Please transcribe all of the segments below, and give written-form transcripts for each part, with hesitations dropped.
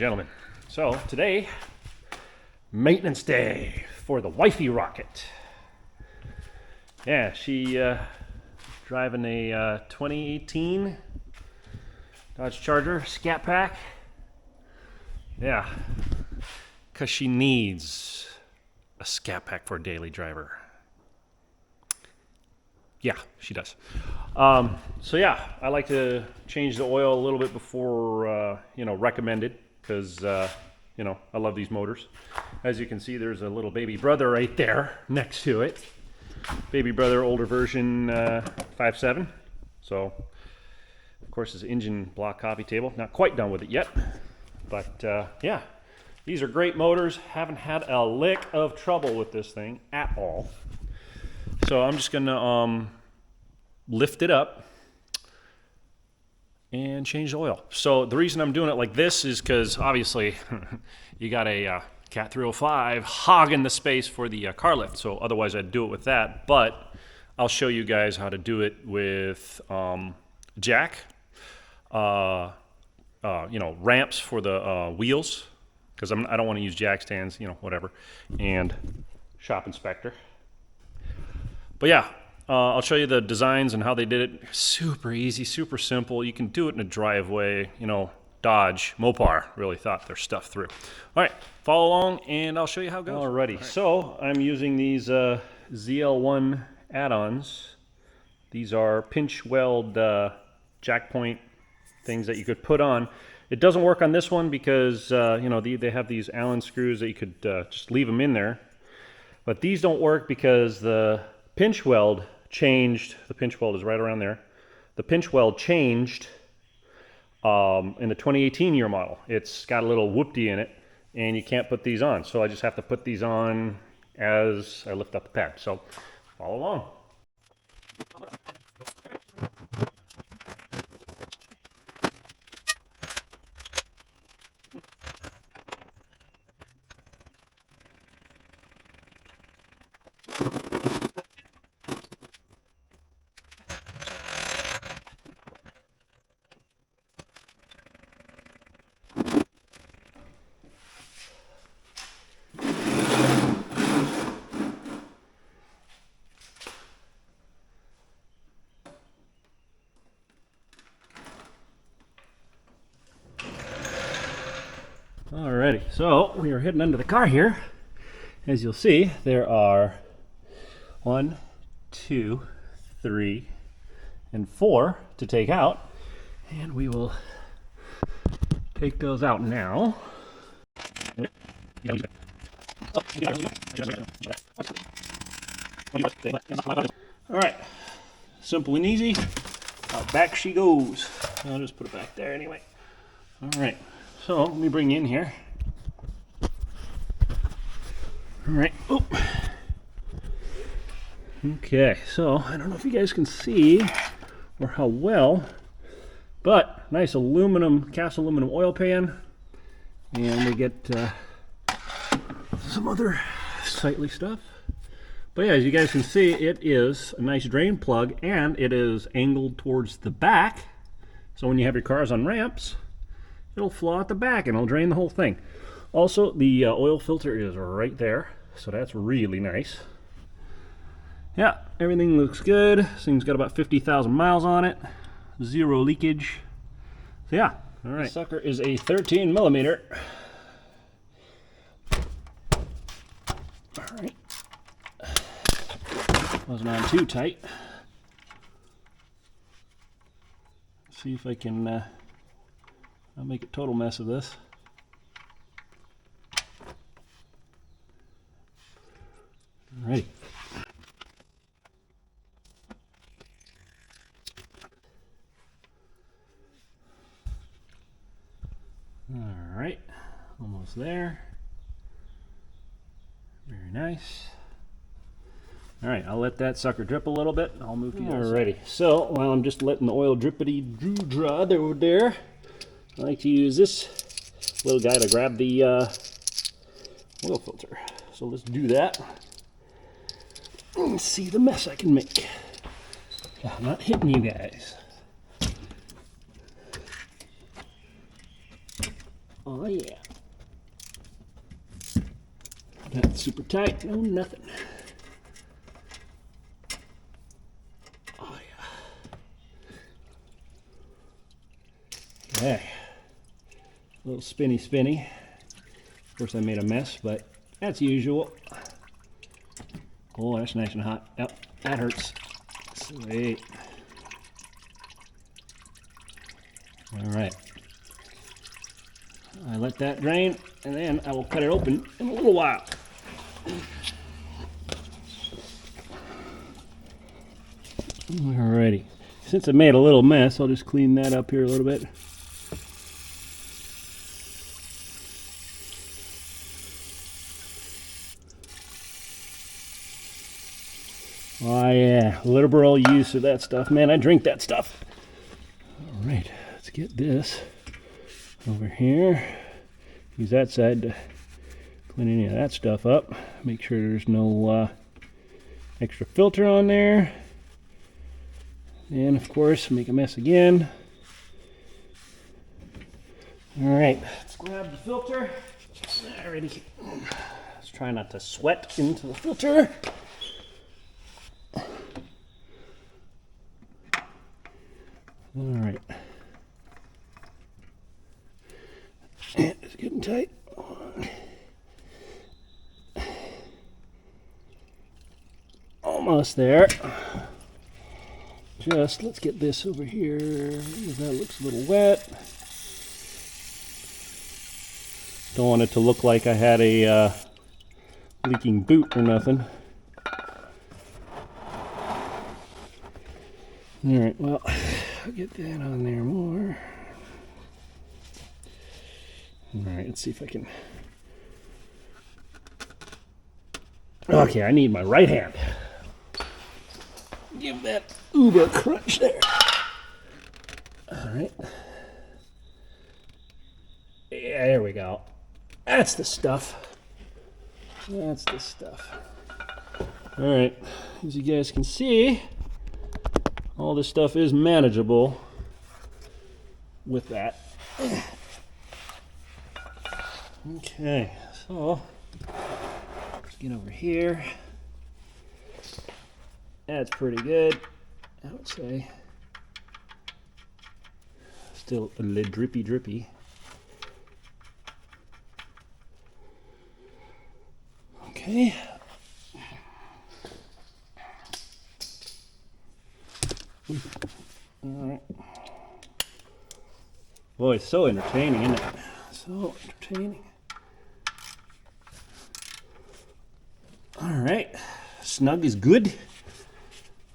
gentlemen. So today, maintenance day for the Wifey Rocket. Yeah, she driving a 2018 Dodge Charger Scatpack. Yeah, because she needs a Scatpack for a daily driver. Yeah, she does. So yeah, I like to change the oil a little bit before, recommended, because, I love these motors. As you can see, there's a little baby brother right there next to it. Baby brother, older version 5.7. So, of course, this engine block coffee table. Not quite done with it yet. But, yeah, these are great motors. Haven't had a lick of trouble with this thing at all. So I'm just going to lift it up and change the oil. So the reason I'm doing it like this is because obviously you got a Cat 305 hogging the space for the car lift. So otherwise I'd do it with that. But I'll show you guys how to do it with jack, ramps for the wheels, because I don't want to use jack stands, whatever, and shop inspector. But yeah, I'll show you the designs and how they did it. Super easy, super simple. You can do it in a driveway. Dodge, Mopar really thought their stuff through. All right, follow along and I'll show you how it goes. Alrighty, so I'm using these ZL1 Addons. These are pinch weld jack point things that you could put on. It doesn't work on this one because they have these Allen screws that you could just leave them in there. But these don't work because the pinch weld changed. The pinch weld is right around there. The pinch weld changed in the 2018 year model. It's got a little whoopty in it, and you can't put these on. So I just have to put these on as I lift up the pad. So follow along. Alrighty, so we are heading under the car here. As you'll see, there are 1, 2, 3, and 4 to take out, and we will take those out now. Alright, simple and easy. Out back she goes. I'll just put it back there anyway. Alright. So let me bring you in here. All right. Oh. Okay. So I don't know if you guys can see or how well, but nice cast aluminum oil pan, and we get some other sightly stuff. But yeah, as you guys can see, it is a nice drain plug, and it is angled towards the back. So when you have your cars on ramps, it'll flow out the back and it'll drain the whole thing. Also, the oil filter is right there, so that's really nice. Yeah, everything looks good. This thing's got about 50,000 miles on it. Zero leakage. So yeah, all right. This sucker is a 13 millimeter. All right. Wasn't on too tight. Let's see if I can I'll make a total mess of this. Alrighty. Alright, almost there. Very nice. Alright, I'll let that sucker drip a little bit. I'll move to the other side. Alrighty, so while I'm just letting the oil drippity-doo-dra over there, I like to use this little guy to grab the oil filter. So let's do that. And see the mess I can make. I'm not hitting you guys. Oh yeah. Not super tight, no nothing. Oh yeah. Okay. A little spinny. Of course I made a mess, but that's usual. Oh, that's nice and hot. Yep, that hurts. Sweet. All right. I let that drain, and then I will cut it open in a little while. Alrighty. Since I made a little mess, I'll just clean that up here a little bit. Oh yeah, liberal use of that stuff. Man, I drink that stuff. All right, let's get this over here. Use that side to clean any of that stuff up. Make sure there's no extra filter on there. And of course, make a mess again. All right, let's grab the filter. Alrighty. Let's try not to sweat into the filter. All right. And it's getting tight. Almost there. Just let's get this over here. That looks a little wet. Don't want it to look like I had a leaking boot or nothing. All right, well, I'll get that on there more. All right, let's see if I can. Okay, I need my right hand. Give that uber crunch there. All right. Yeah, there we go. That's the stuff. That's the stuff. All right, as you guys can see, all this stuff is manageable with that. Okay, so let's get over here. That's pretty good, I would say. Still a little drippy. Okay. All right. Boy, it's so entertaining, isn't it? So entertaining. All right, snug is good.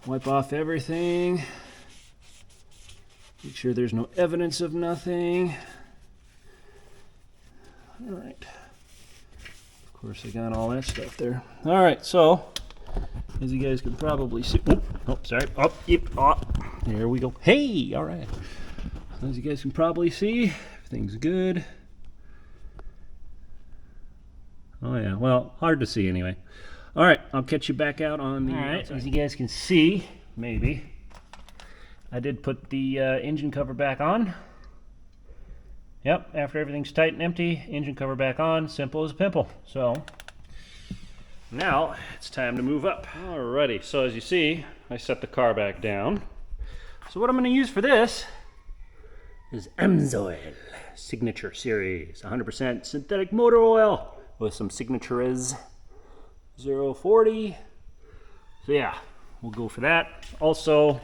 Wipe off everything. Make sure there's no evidence of nothing. All right. Of course, I got all that stuff there. All right, so as you guys can probably see, sorry. There we go. Hey, all right. As you guys can probably see, everything's good. Oh yeah, well, hard to see anyway. All right, I'll catch you back out on the outside. As you guys can see, maybe, I did put the engine cover back on. Yep, after everything's tight and empty, engine cover back on, simple as a pimple. So now it's time to move up. Alrighty, so as you see, I set the car back down. So what I'm going to use for this is Amsoil Signature Series 100% synthetic motor oil with some Signatures 040. So yeah, we'll go for that. Also,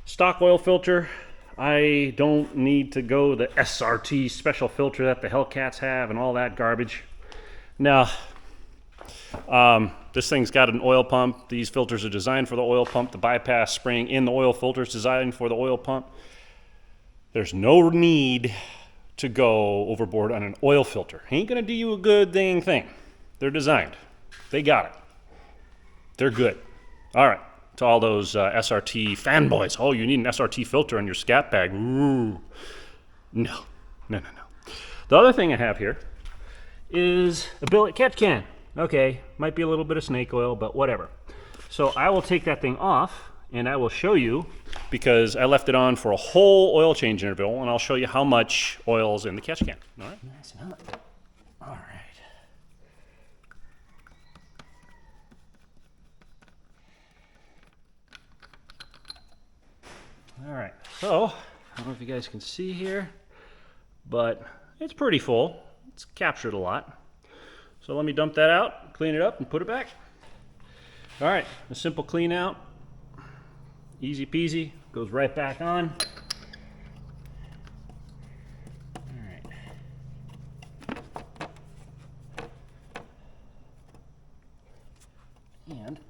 stock oil filter. I don't need to go the SRT special filter that the Hellcats have and all that garbage. Now, this thing's got an oil pump. These filters are designed for the oil pump. The bypass spring in the oil filter is designed for the oil pump. There's no need to go overboard on an oil filter. Ain't gonna do you a good dang thing. They're designed. They got it. They're good. All right. To all those SRT fanboys. Oh, you need an SRT filter on your Scatpack. Ooh. No. The other thing I have here is a billet catch can. Okay, might be a little bit of snake oil, but whatever. So I will take that thing off and I will show you because I left it on for a whole oil change interval, and I'll show you how much oil is in the catch can. All right, nice and hot. All right. All right, so I don't know if you guys can see here, but it's pretty full. It's captured a lot. So let me dump that out, clean it up, and put it back. All right, a simple clean out. Easy peasy, goes right back on. All right. And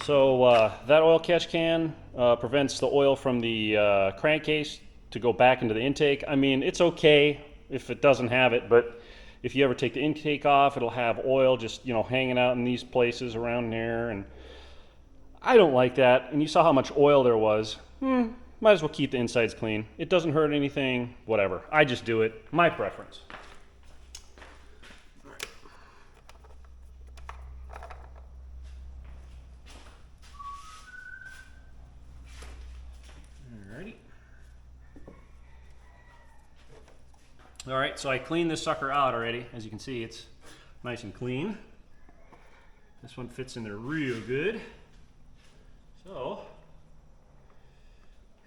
so that oil catch can prevents the oil from the crankcase to go back into the intake. I mean, it's okay if it doesn't have it, but if you ever take the intake off, it'll have oil just, you know, hanging out in these places around there, and I don't like that. And you saw how much oil there was. Might as well keep the insides clean. It doesn't hurt anything, whatever. I just do it, my preference. Alrighty. All right, so I cleaned this sucker out already. As you can see, it's nice and clean. This one fits in there real good. So,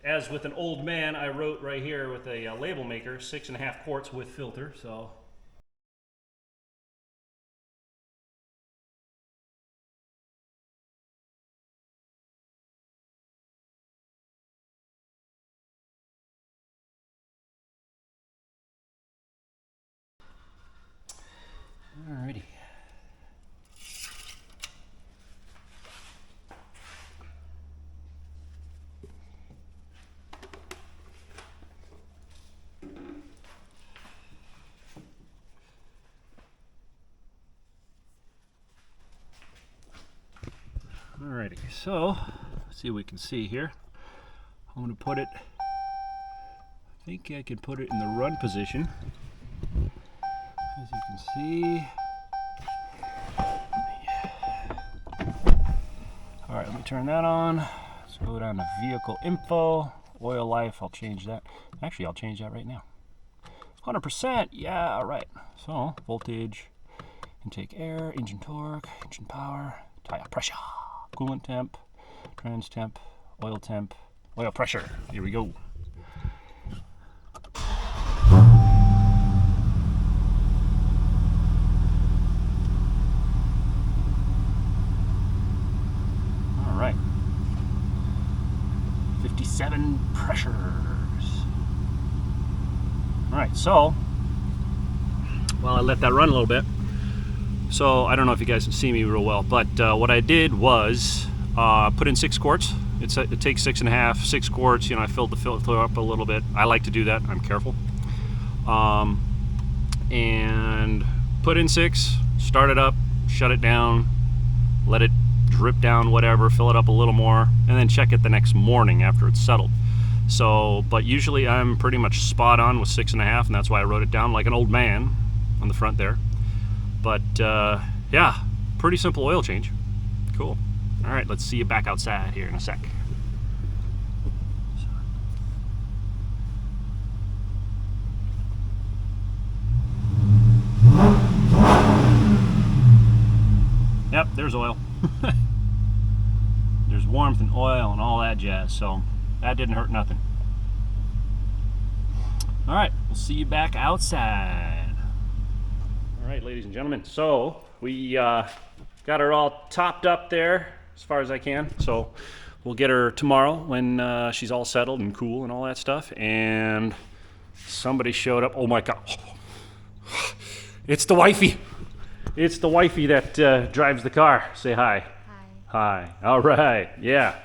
as with an old man, I wrote right here with a label maker, 6.5 quarts with filter. So, alrighty. Alrighty, so let's see what we can see here. I'm going to put it, I think I can put it in the run position. As you can see. Alright, let me turn that on. Let's go down to vehicle info, oil life, I'll change that. Actually, I'll change that right now. 100%, yeah, alright. So, voltage, intake air, engine torque, engine power, tire pressure. Coolant temp, trans temp, oil pressure. Here we go. All right. 57 pressures. All right, so, well, I let that run a little bit. So I don't know if you guys can see me real well, but what I did was put in 6 quarts. It takes 6.5, 6 quarts. You know, I filled the filter up a little bit. I like to do that. I'm careful. And put in 6, start it up, shut it down, let it drip down, whatever, fill it up a little more, and then check it the next morning after it's settled. So, but usually I'm pretty much spot on with 6.5, and that's why I wrote it down like an old man on the front there. But yeah, pretty simple oil change. Cool. All right, let's see you back outside here in a sec. Yep, there's oil. There's warmth and oil and all that jazz, so that didn't hurt nothing. All right, we'll see you back outside. All right, ladies and gentlemen, so we got her all topped up there as far as I can. So we'll get her tomorrow when she's all settled and cool and all that stuff. And somebody showed up. Oh my God. It's the wifey. It's the wifey that drives the car. Say hi. Hi. Hi. All right. Yeah.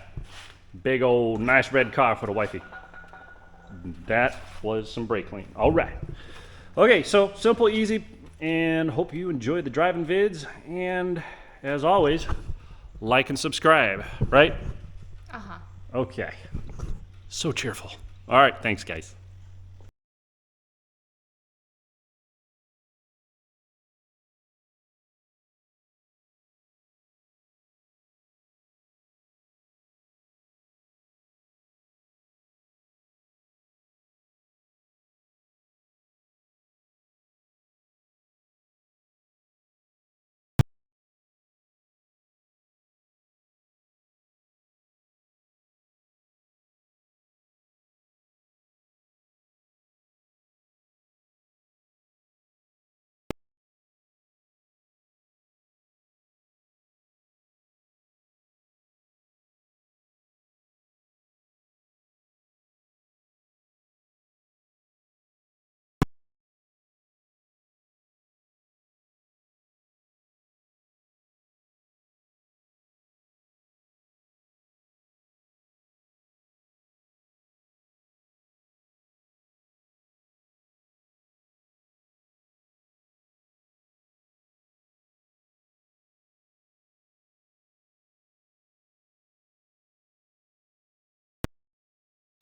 Big old nice red car for the wifey. That was some brake clean. All right. Okay, so simple, easy, and hope you enjoyed the driving vids. And as always, like and subscribe, right? Uh-huh. Okay. So cheerful. All right, thanks, guys.